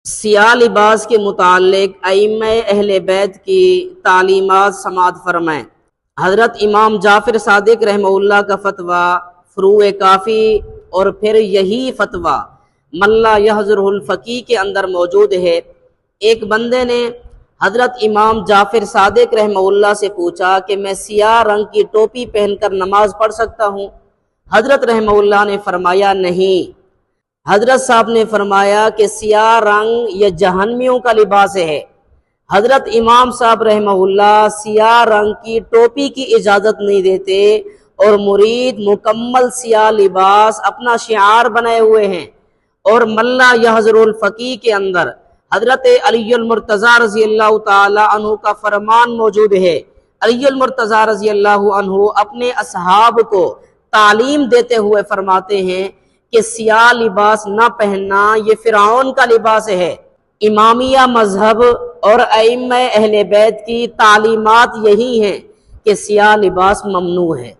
سیاہ لباس کے متعلق ائمہ اہل بیت کی تعلیمات سماعت فرمائیں۔ حضرت امام جعفر صادق رحمہ اللہ کا فتویٰ فروع کافی اور پھر یہی فتویٰ من لا یحضرہ الفقیہ کے اندر موجود ہے۔ ایک بندے نے حضرت امام جعفر صادق رحمہ اللہ سے پوچھا کہ میں سیاہ رنگ کی ٹوپی پہن کر نماز پڑھ سکتا ہوں؟ حضرت رحمہ اللہ نے فرمایا نہیں۔ حضرت صاحب نے فرمایا کہ سیاہ رنگ یہ جہنمیوں کا لباس ہے۔ حضرت امام صاحب رحمہ اللہ سیاہ رنگ کی ٹوپی کی اجازت نہیں دیتے اور مرید مکمل سیاہ لباس اپنا شعار بنائے ہوئے ہیں۔ اور من لا یحضر الفقیہ کے اندر حضرت علی المرتضیٰ رضی اللہ تعالی عنہ کا فرمان موجود ہے۔ علی المرتضیٰ رضی اللہ عنہ اپنے اصحاب کو تعلیم دیتے ہوئے فرماتے ہیں کہ سیاہ لباس نہ پہننا یہ فرعون کا لباس ہے۔ امامیہ مذہب اور ائمہ اہل بیت کی تعلیمات یہی ہیں کہ سیاہ لباس ممنوع ہے۔